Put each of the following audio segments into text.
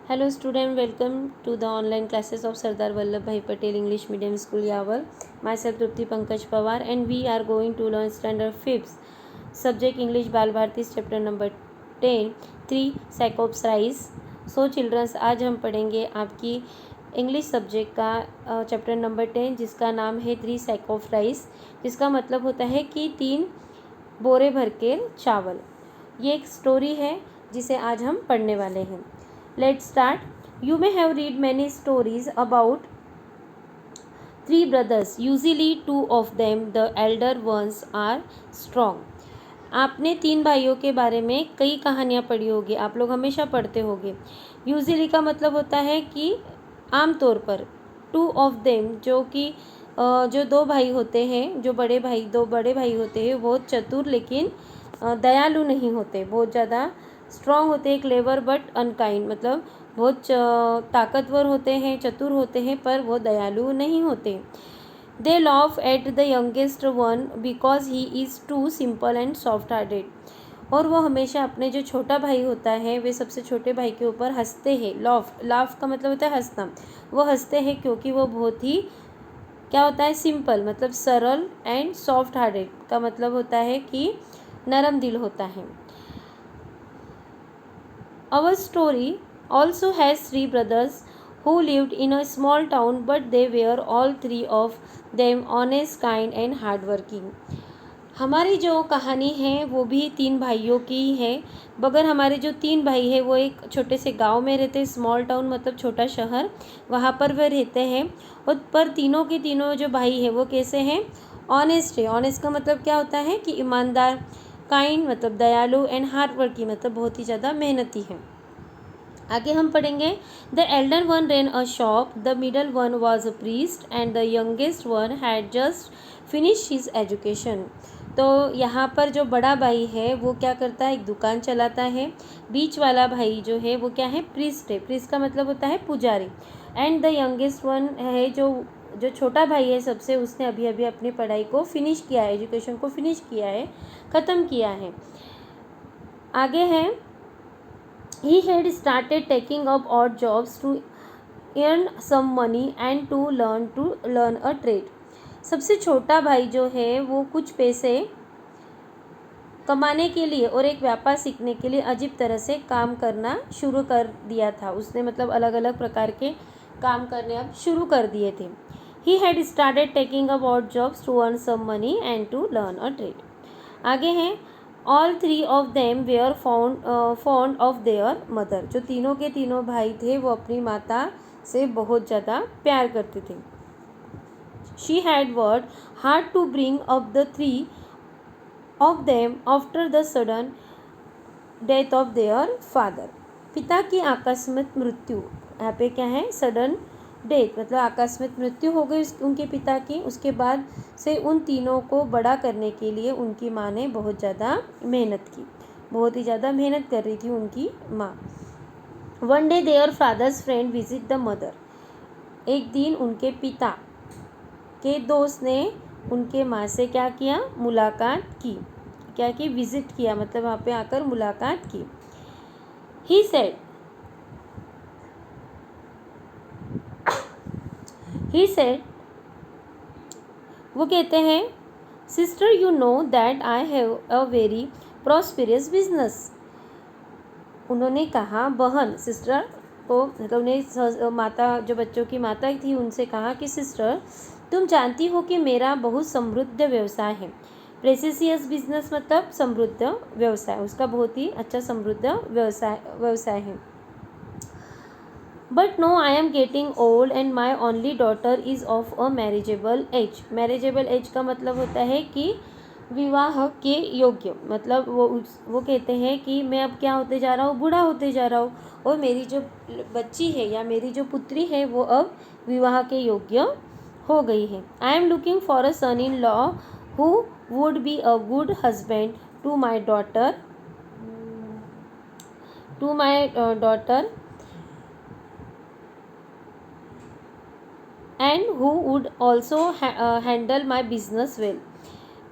Hello student, welcome to the online classes of Sardar Vallabhbhai Patel English Medium School Yawar. Myself Trupti Pankaj Pawar and we are going to learn standard 5th subject English Bal Bharti chapter number 10 3 Psychops Rise. So children, आज हम पढ़ेंगे आपकी English subject का chapter number 10 जिसका नाम है 3 Psychops Rise, जिसका मतलब होता है कि 3 बोरे भर के चावल। ये एक स्टोरी है जिसे आज हम पढ़ने वाले हैं। Let's start. You may have read many stories about 3 brothers. Usually 2 of them, the elder ones, are strong. आपने 3 भाइयों के बारे में कई कहानियाँ पढ़ी होगी, आप लोग हमेशा पढ़ते होंगे। यूजली का मतलब होता है कि आमतौर पर। 2 ऑफ देम, जो कि जो 2 भाई होते हैं, जो दो बड़े भाई होते हैं, बहुत चतुर लेकिन दयालु नहीं होते, बहुत ज़्यादा स्ट्रॉन्ग होते हैं, क्लेवर बट अनकाइंड, मतलब बहुत ताकतवर होते हैं, चतुर होते हैं, पर वो दयालु नहीं होते। They laugh at the youngest one because he is too simple and soft hearted. और वो हमेशा अपने जो छोटा भाई होता है, वे सबसे छोटे भाई के ऊपर हंसते हैं। लाफ का मतलब होता है हंसना। वो हंसते हैं क्योंकि वो बहुत ही क्या होता है, सिंपल, मतलब सरल, एंड सॉफ्ट हार्टेड का मतलब होता है कि नरम दिल होता है। Our story also has 3 brothers who lived in a small town, but they were all 3 of them honest, kind and hardworking. हमारी जो कहानी है वो भी 3 भाइयों की ही है, मगर हमारे जो 3 भाई हैं वो एक छोटे से गांव में रहते हैं। स्मॉल टाउन मतलब छोटा शहर, वहाँ पर वे रहते हैं। और पर तीनों के तीनों जो भाई हैं वो कैसे हैं, ऑनेस्ट है। ऑनेस्ट का मतलब क्या होता है कि ईमानदार, काइंड मतलब दयालु, एंड हार्ड वर्किंग मतलब बहुत ही ज़्यादा मेहनती है। आगे हम पढ़ेंगे। The Elder one rain a shop, the middle one was a priest and the youngest one had just finish his education. तो यहाँ पर जो बड़ा भाई है वो क्या करता है, एक दुकान चलाता है। बीच वाला भाई जो है वो क्या है, प्रीस्ट है। प्रीस्ट का मतलब होता है पुजारी। एंड द यंगेस्ट वन है जो छोटा भाई है सबसे, उसने अभी अभी अपनी पढ़ाई को फिनिश किया है, एजुकेशन को फिनिश किया है, ख़त्म किया है। आगे है, he had started taking up odd jobs to earn some money and to learn a trade. सबसे छोटा भाई जो है वो कुछ पैसे कमाने के लिए और एक व्यापार सीखने के लिए अजीब तरह से काम करना शुरू कर दिया था उसने, मतलब अलग अलग प्रकार के काम करने अब शुरू कर दिए थे। He had started taking up odd jobs to earn some money and to learn a trade. आगे हैं, all 3 of them were fond of their mother. जो तीनों के तीनों भाई थे वो अपनी माता से बहुत ज़्यादा प्यार करते थे। She had worked hard to bring up the 3 of them after the sudden death of their father. पिता की आकस्मिक मृत्यु, यहाँ पे क्या है, सडन डेथ मतलब आकस्मिक मृत्यु हो गई उनके पिता की। उसके बाद से उन तीनों को बड़ा करने के लिए उनकी माँ ने बहुत ज़्यादा मेहनत की, बहुत ही ज़्यादा मेहनत कर रही थी उनकी माँ। One day their father's friend visit the mother. एक दिन उनके पिता के दोस्त ने उनके माँ से क्या किया, मुलाकात की। क्या की, विजिट किया, मतलब वहाँ पे आकर मुलाकात की। ही सेड, वो कहते हैं, sister you know that I have a very prosperous business. उन्होंने कहा, बहन, सिस्टर को मतलब उन्हें माता, जो बच्चों की माता थी, उनसे कहा कि सिस्टर तुम जानती हो कि मेरा बहुत समृद्ध व्यवसाय है। प्रेसियस बिजनेस मतलब समृद्ध व्यवसाय, उसका बहुत ही अच्छा समृद्ध व्यवसाय है। But no, I am getting old and my only daughter is of a marriageable age. Marriageable age का मतलब होता है कि विवाह के योग्य, मतलब वो कहते हैं कि मैं अब क्या होते जा रहा हूँ, बूढ़ा होते जा रहा हूँ, और मेरी जो बच्ची है या मेरी जो पुत्री है वो अब विवाह के योग्य हो गई है। I am looking for a son in law who would be a good husband to my daughter and who would also handle my business well.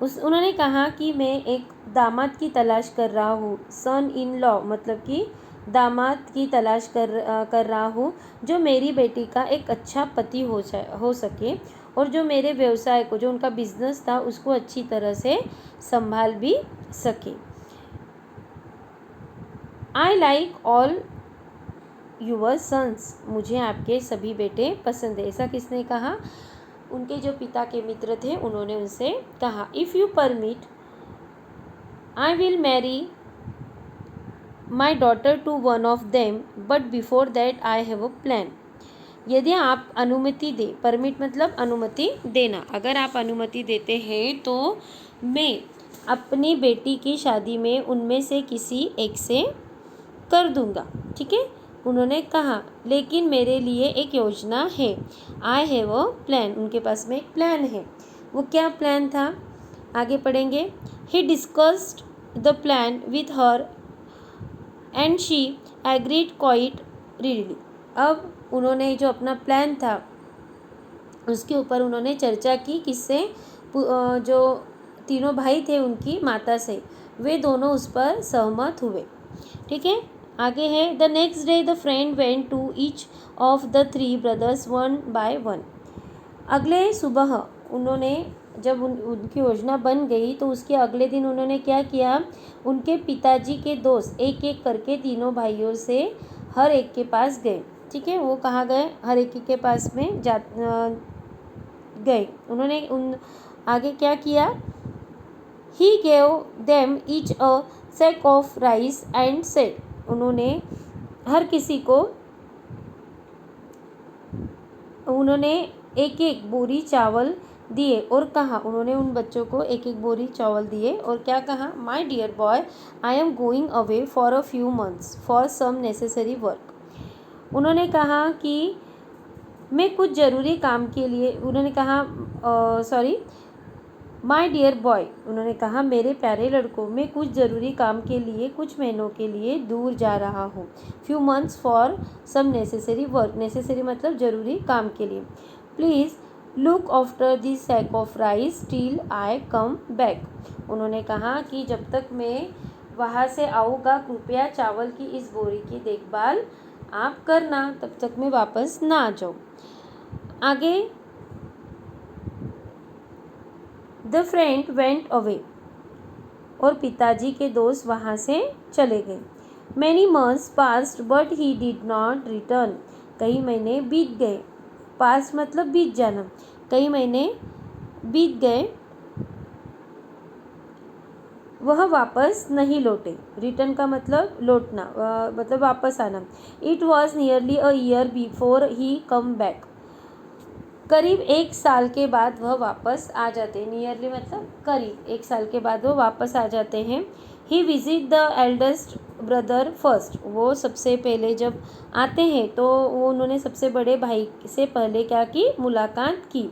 उन्होंने कहा कि मैं एक दामाद की तलाश कर रहा हूँ। सन इन लॉ मतलब कि दामाद की तलाश कर रहा हूँ जो मेरी बेटी का एक अच्छा पति हो सके और जो मेरे व्यवसाय को, जो उनका बिजनेस था, उसको अच्छी तरह से संभाल भी सके। I like all your sons, मुझे आपके सभी बेटे पसंद है। ऐसा किसने कहा? उनके जो पिता के मित्र थे उन्होंने उनसे कहा। If you permit I will marry my daughter to one of them but before that I have a plan. यदि आप अनुमति दें, परमिट मतलब अनुमति देना, अगर आप अनुमति देते हैं तो मैं अपनी बेटी की शादी में उनमें से किसी एक से कर दूंगा। ठीक है, उन्होंने कहा, लेकिन मेरे लिए एक योजना है। आई हैव अ प्लान, उनके पास में एक प्लान है। वो क्या प्लान था, आगे पढ़ेंगे। ही discussed the plan with her and she agreed quite readily. अब उन्होंने जो अपना प्लान था उसके ऊपर उन्होंने चर्चा की, किससे? जो तीनों भाई थे उनकी माता से। वे दोनों उस पर सहमत हुए। ठीक है, आगे है। The next day the friend went to each of the three brothers one by one. अगले सुबह उन्होंने, जब उनकी योजना बन गई तो उसके अगले दिन उन्होंने क्या किया? उनके पिताजी के दोस्त एक एक करके तीनों भाइयों से हर एक के पास गए। ठीक है, वो कहाँ गए? हर एक के पास में गए। उन्होंने उन आगे क्या किया? He gave them each a sack of rice and said, उन्होंने हर किसी को एक एक बोरी चावल दिए और कहा, उन्होंने उन बच्चों को एक एक बोरी चावल दिए और क्या कहा? My dear boy, I am going away for a few months for some necessary work. उन्होंने कहा कि मैं कुछ ज़रूरी काम के लिए, उन्होंने कहा माई डियर बॉय, उन्होंने कहा, मेरे प्यारे लड़कों, मैं कुछ ज़रूरी काम के लिए कुछ महीनों के लिए दूर जा रहा हूँ। Few months for some necessary work, necessary मतलब ज़रूरी काम के लिए। Please look after this sack of rice till I come back. उन्होंने कहा कि जब तक मैं वहाँ से आऊँगा कृपया चावल की इस बोरी की देखभाल आप करना, तब तक मैं वापस ना आ जाऊँ। आगे, द फ्रेंड वेंट अवे, और पिताजी के दोस्त वहाँ से चले गए। Many months past but he did not return, कई महीने बीत गए। पास्ट मतलब बीत जाना, कई महीने बीत गए, वह वापस नहीं लौटे। रिटर्न का मतलब लौटना, मतलब वापस आना। It was nearly a year before he come back, करीब एक साल के बाद वह वापस आ जाते हैं। नियरली मतलब करीब एक साल के बाद वो वापस आ जाते हैं। He visit the eldest brother first, वो सबसे पहले जब आते हैं तो वो उन्होंने सबसे बड़े भाई से पहले क्या की? मुलाकात की।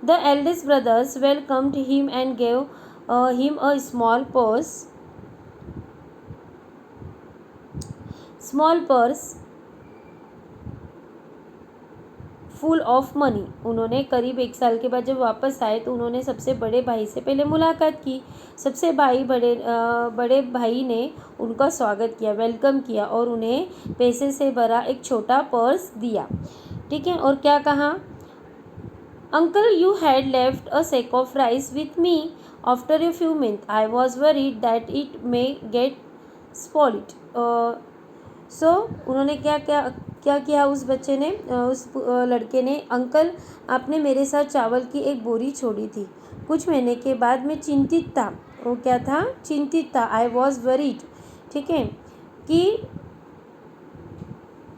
The eldest brothers welcomed him and gave him a small purse full of money. उन्होंने करीब एक साल के बाद जब वापस आए तो उन्होंने सबसे बड़े भाई से पहले मुलाकात की। सबसे बड़े भाई ने उनका स्वागत किया, वेलकम किया और उन्हें पैसे से भरा एक छोटा पर्स दिया। ठीक है, और क्या कहा? Uncle, you had left a sack of rice with me after a few month, I was worried that it may get spoiled. So उन्होंने क्या किया? उस बच्चे ने, उस लड़के ने, अंकल, आपने मेरे साथ चावल की एक बोरी छोड़ी थी। कुछ महीने के बाद मैं चिंतित था। वो क्या था? चिंतित था। आई वॉज वरीड, ठीक है,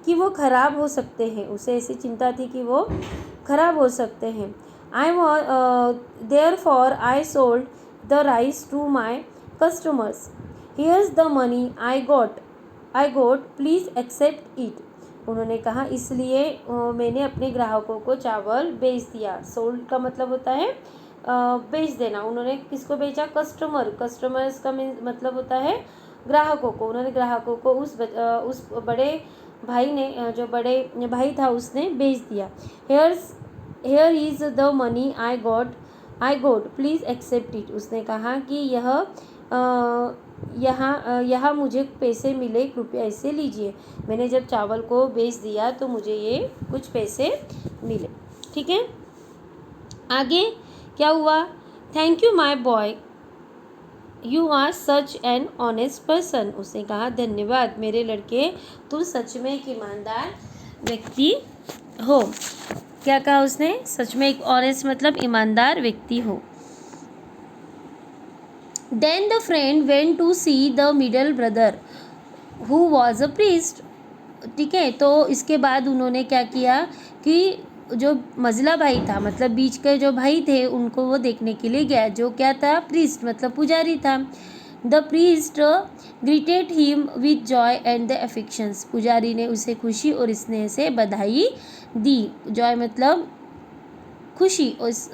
कि वो खराब हो सकते हैं। उसे ऐसी चिंता थी कि वो खराब हो सकते हैं। Therefore I sold the rice to my customers. Here's the money I got, please accept it. उन्होंने कहा, इसलिए मैंने अपने ग्राहकों को चावल बेच दिया। सोल्ड का मतलब होता है बेच देना। उन्होंने किसको बेचा? कस्टमर्स का मतलब होता है ग्राहकों को। उन्होंने ग्राहकों को उस बड़े भाई ने, जो बड़े भाई था, उसने बेच दिया। Here is the money I got, please accept it. उसने कहा कि यह यहाँ मुझे पैसे मिले, कृपया इसे लीजिए। मैंने जब चावल को बेच दिया तो मुझे ये कुछ पैसे मिले। ठीक है, आगे क्या हुआ? Thank you my boy, you are such an honest person. उसने कहा धन्यवाद मेरे लड़के, तुम सच में एक ईमानदार व्यक्ति हो। क्या कहा उसने? सच में एक ऑनेस्ट मतलब ईमानदार व्यक्ति हो। Then the friend went to see the middle brother who was a priest. ठीक है, तो इसके बाद उन्होंने क्या किया कि जो मझला भाई था, मतलब बीच के जो भाई थे, उनको वो देखने के लिए गया, जो क्या था? प्रीस्ट मतलब पुजारी था। The priest greeted him with Joy and the affections. पुजारी ने उसे खुशी और स्नेह से बधाई दी। जॉय मतलब खुशी, उस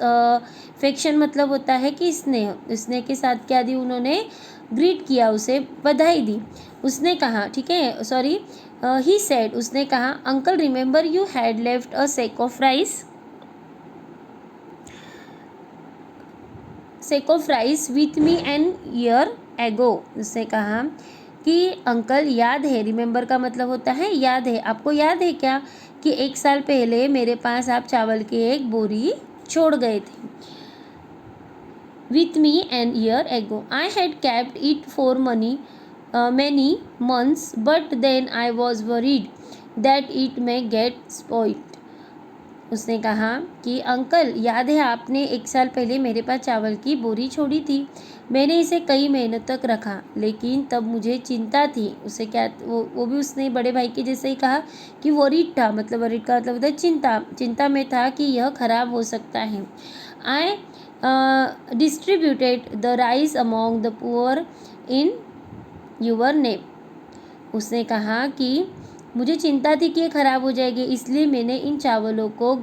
फेक्शन मतलब होता है कि स्नेह। स्नेह के साथ क्या दी उन्होंने? ग्रीट किया, उसे बधाई दी। उसने कहा, ठीक है, सॉरी, ही सेड, उसने कहा uncle remember you had left a sack of rice with me an year ago. उसने कहा कि अंकल याद है, रिमेंबर का मतलब होता है याद है, आपको याद है क्या कि 1 साल पहले मेरे पास आप चावल की एक बोरी छोड़ गए थे। With me an year ago, I had kept it for many months, but then I was worried that it may get spoiled. उसने कहा कि अंकल याद है आपने 1 साल पहले मेरे पास चावल की बोरी छोड़ी थी। मैंने इसे कई महीनों तक रखा, लेकिन तब मुझे चिंता थी। उसे क्या, वो भी उसने बड़े भाई के जैसे ही कहा कि वरीड था, मतलब वरीड का मतलब होता है चिंता में था कि यह खराब हो सकता है। I distributed the rice among the poor in your name. उसने कहा कि मुझे चिंता थी कि ये ख़राब हो जाएगी, इसलिए मैंने इन चावलों को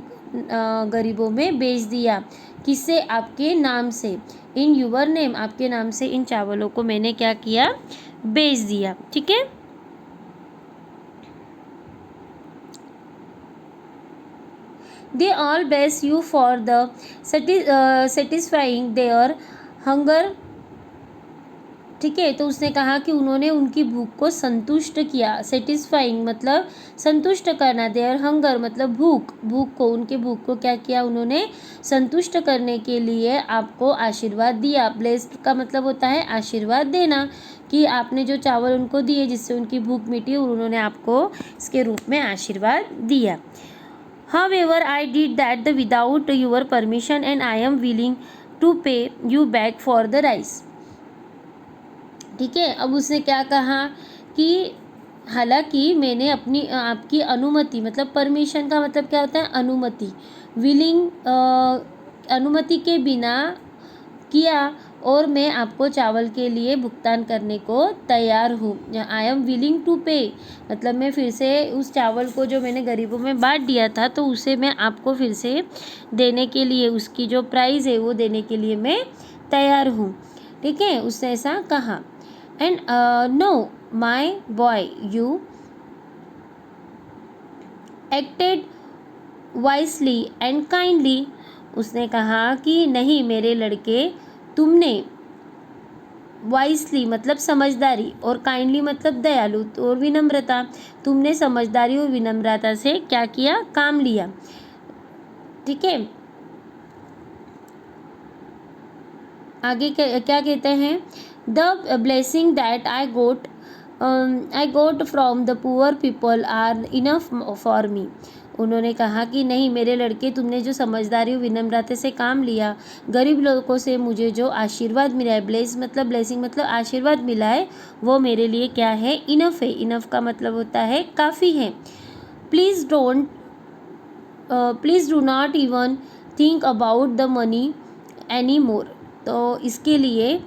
गरीबों में बेच दिया। किससे? आपके नाम से। इन यूर नेम, आपके नाम से इन चावलों को मैंने क्या किया? बेच दिया। ठीक है, they all bless you for the satisfying their hunger. ठीक है, तो उसने कहा कि उन्होंने उनकी भूख को संतुष्ट किया। सेटिस्फाइंग मतलब संतुष्ट करना, देयर हंगर मतलब भूख को, उनके भूख को क्या किया उन्होंने? संतुष्ट करने के लिए आपको आशीर्वाद दिया। ब्लेस्ड का मतलब होता है आशीर्वाद देना, कि आपने जो चावल उनको दिए जिससे उनकी भूख मिटी और उन्होंने आपको इसके रूप में आशीर्वाद दिया। However, I did that without your permission and I am willing to pay you back for the rice. ठीक है, अब उसने क्या कहा कि हालांकि मैंने अपनी आपकी अनुमति, मतलब परमिशन का मतलब क्या होता है? अनुमति। विलिंग अनुमति के बिना किया, और मैं आपको चावल के लिए भुगतान करने को तैयार हूँ। आई एम विलिंग टू पे मतलब मैं फिर से उस चावल को जो मैंने गरीबों में बांट दिया था, तो उसे मैं आपको फिर से देने के लिए, उसकी जो प्राइस है वो देने के लिए मैं तैयार हूँ। ठीक है, उसने ऐसा कहा। And know my boy, you acted wisely and kindly. उसने कहा कि नहीं मेरे लड़के, तुमने वाइसली मतलब समझदारी, और काइंडली मतलब दयालु और विनम्रता, तुमने समझदारी और विनम्रता से क्या किया? काम लिया। ठीक है, आगे क्या कहते हैं? The blessing that I got from the poor people are enough for me. उन्होंने कहा कि नहीं मेरे लड़के, तुमने जो समझदारी और विनम्रता से काम लिया, गरीब लोगों से मुझे जो आशीर्वाद मिला है, ब्लेसिंग मतलब आशीर्वाद मिला है, वो मेरे लिए क्या है? इनफ है। इनफ का मतलब होता है काफ़ी है। Please do not even think about the money any more. तो इसके लिए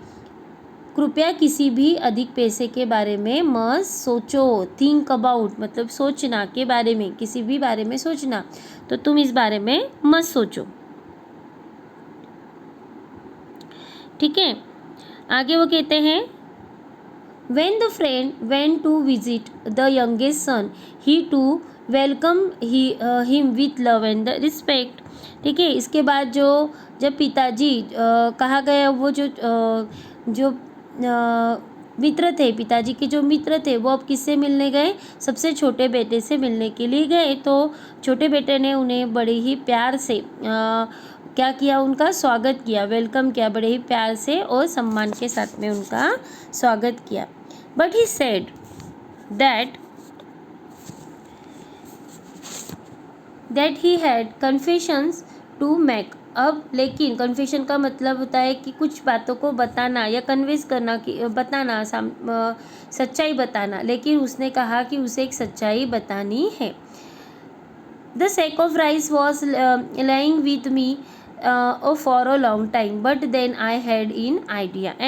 कृपया किसी भी अधिक पैसे के बारे में मत सोचो। थिंक अबाउट मतलब सोचना के बारे में, किसी भी बारे में सोचना, तो तुम इस बारे में मत सोचो। ठीक है, आगे वो कहते हैं When the friend went to visit the youngest son, he too welcomed him with love and respect. ठीक है, इसके बाद जब पिताजी कहा गया, वो जो मित्र थे, पिताजी के जो मित्र थे वो अब किससे मिलने गए, सबसे छोटे बेटे से मिलने के लिए गए। तो छोटे बेटे ने उन्हें बड़े ही प्यार से क्या किया, उनका स्वागत किया, वेलकम किया, बड़े ही प्यार से और सम्मान के साथ में उनका स्वागत किया। But he said that he had confessions to make. अब लेकिन कन्फेशन का मतलब होता है कि कुछ बातों को बताना या कन्विंस करना, कि बताना, सच्चाई बताना। लेकिन उसने कहा कि उसे एक सच्चाई बतानी है। The sack of rice was lying with me for a long time but then I had an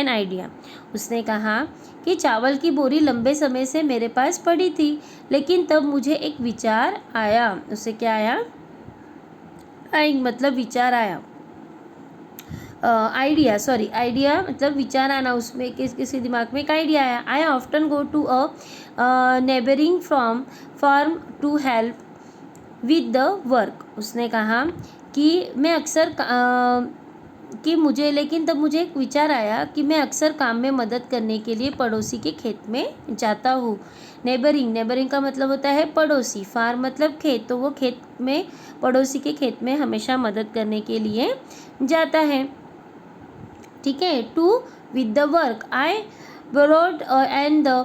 idea. उसने कहा कि चावल की बोरी लंबे समय से मेरे पास पड़ी थी, लेकिन तब मुझे एक विचार आया। उसे क्या आया, मतलब विचार आया, आइडिया मतलब विचार आना, उसमें किसी दिमाग में एक आइडिया आया। I often go to a neighbouring farm to help with the work. उसने कहा कि मैं अक्सर लेकिन तब मुझे एक विचार आया कि मैं अक्सर काम में मदद करने के लिए पड़ोसी के खेत में जाता हूँ। नेबरिंग का मतलब होता है पड़ोसी, फार्म मतलब खेत, तो वो खेत में, पड़ोसी के खेत में हमेशा मदद करने के लिए जाता है। ठीक है, to with the work I borrowed and the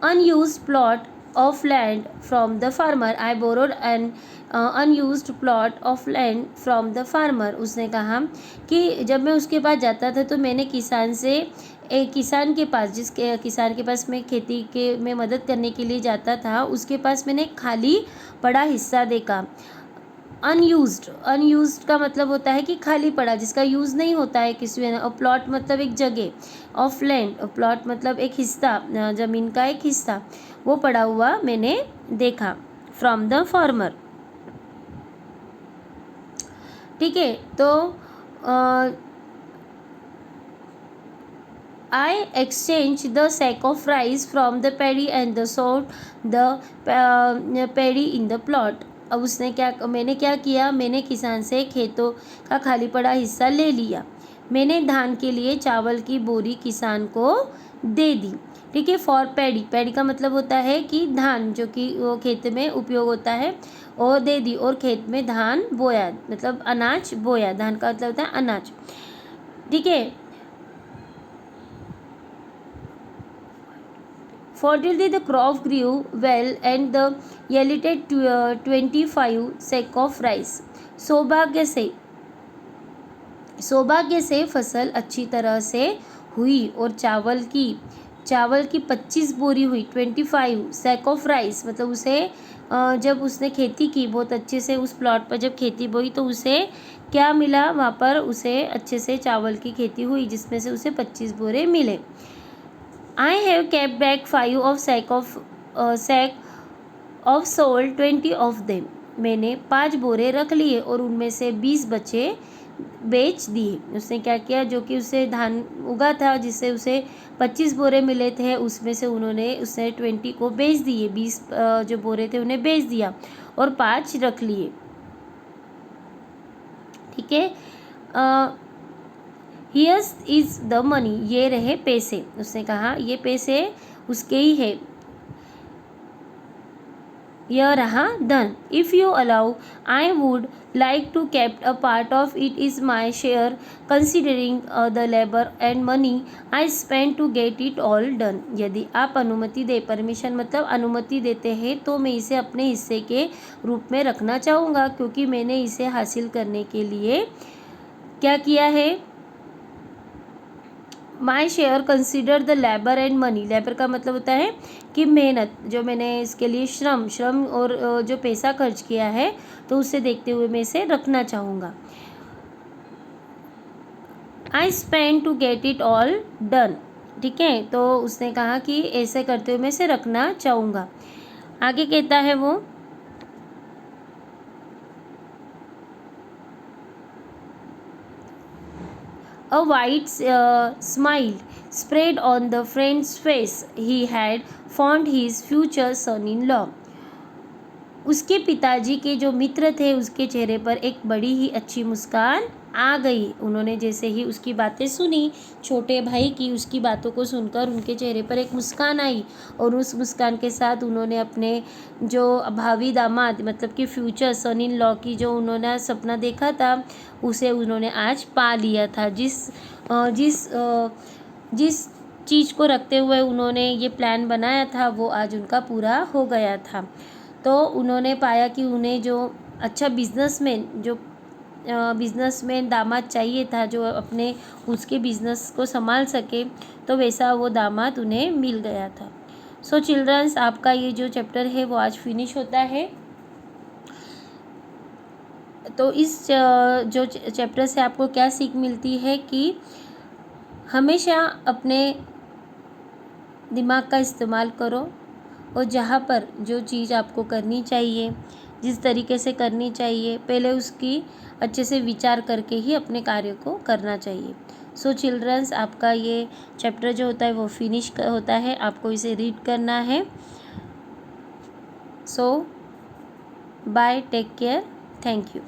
unused plot of land from the farmer. I borrowed an unused plot of land from the farmer. उसने कहा कि जब मैं उसके पास जाता था तो मैंने किसान के पास, जिसके किसान के पास मैं खेती के में मदद करने के लिए जाता था, उसके पास मैंने खाली पड़ा हिस्सा देखा। अनयूज्ड का मतलब होता है कि खाली पड़ा, जिसका यूज़ नहीं होता है किसी में। और प्लॉट मतलब एक जगह, ऑफ लैंड, प्लॉट मतलब एक हिस्सा, ज़मीन का एक हिस्सा, वो पड़ा हुआ मैंने देखा। फ्रॉम द फार्मर। ठीक है, तो I exchange the sack of rice from the paddy and the sought the paddy in the plot. अब मैंने क्या किया, मैंने किसान से खेतों का खाली पड़ा हिस्सा ले लिया। मैंने धान के लिए चावल की बोरी किसान को दे दी। ठीक है, फॉर पैडी का मतलब होता है कि धान, जो कि वो खेत में उपयोग होता है, और दे दी, और खेत में धान बोया, मतलब अनाज बोया, धान का मतलब होता है अनाज। ठीक है, Fortunately, the crop grew well and the yielded 25 sack of rice. सौभाग्य से फसल अच्छी तरह से हुई और चावल की 25 बोरी हुई। 25 सैक ऑफ राइस मतलब उसे जब उसने खेती की बहुत अच्छे से, उस प्लॉट पर जब खेती बोई तो उसे क्या मिला, वहाँ पर उसे अच्छे से चावल की खेती हुई, जिसमें से उसे 25 बोरे मिले। I have kept back 5 of sack of sold 20 of them. मैंने 5 बोरे रख लिए और उनमें से 20 बचे बेच दिए। उसने क्या किया, जो कि उसे धान उगा था जिससे उसे 25 बोरे मिले थे, उसमें से उसने 20 को बेच दिए, 20 जो बोरे थे उन्हें बेच दिया और 5 रख लिए। ठीक है, हियर्स इज द मनी, ये रहे पैसे। उसने कहा ये पैसे उसके ही है, यह रहा धन। If you allow I would like to kept a part of it is my share considering the labour and money I spend to get it all done. यदि आप अनुमति दे, परमिशन मतलब अनुमति देते हैं, तो मैं इसे अपने हिस्से के रूप में रखना चाहूँगा, क्योंकि मैंने इसे हासिल करने के लिए क्या किया है, my share consider the labour and money. Labour का मतलब होता है कि मेहनत, जो मैंने इसके लिए श्रम और जो पैसा खर्च किया है, तो उसे देखते हुए मैं इसे रखना चाहूँगा। I spend to get it all done. ठीक है, तो उसने कहा कि ऐसे करते हुए मैं इसे रखना चाहूँगा। आगे कहता है वो, A white smile spread on the friend's face. He had found his future son-in-law. उसके पिताजी के जो मित्र थे, उसके चेहरे पर एक बड़ी ही अच्छी मुस्कान आ गई। उन्होंने जैसे ही उसकी बातें सुनी, छोटे भाई की, उसकी बातों को सुनकर उनके चेहरे पर एक मुस्कान आई और उस मुस्कान के साथ उन्होंने अपने जो भावी दामाद मतलब कि फ्यूचर सन इन लॉ की जो उन्होंने सपना देखा था उसे उन्होंने आज पा लिया था। जिस चीज़ को रखते हुए उन्होंने ये प्लान बनाया था वो आज उनका पूरा हो गया था। तो उन्होंने पाया कि उन्हें जो अच्छा बिजनेसमैन दामाद चाहिए था जो अपने उसके बिजनेस को संभाल सके, तो वैसा वो दामाद उन्हें मिल गया था। सो चिल्ड्रंस, आपका ये जो चैप्टर है वो आज फिनिश होता है। तो इस जो चैप्टर से आपको क्या सीख मिलती है कि हमेशा अपने दिमाग का इस्तेमाल करो और जहाँ पर जो चीज़ आपको करनी चाहिए, जिस तरीके से करनी चाहिए, पहले उसकी अच्छे से विचार करके ही अपने कार्य को करना चाहिए। सो चिल्ड्रंस, आपका ये चैप्टर जो होता है वो फिनिश होता है, आपको इसे रीड करना है। So bye, take care, thank you.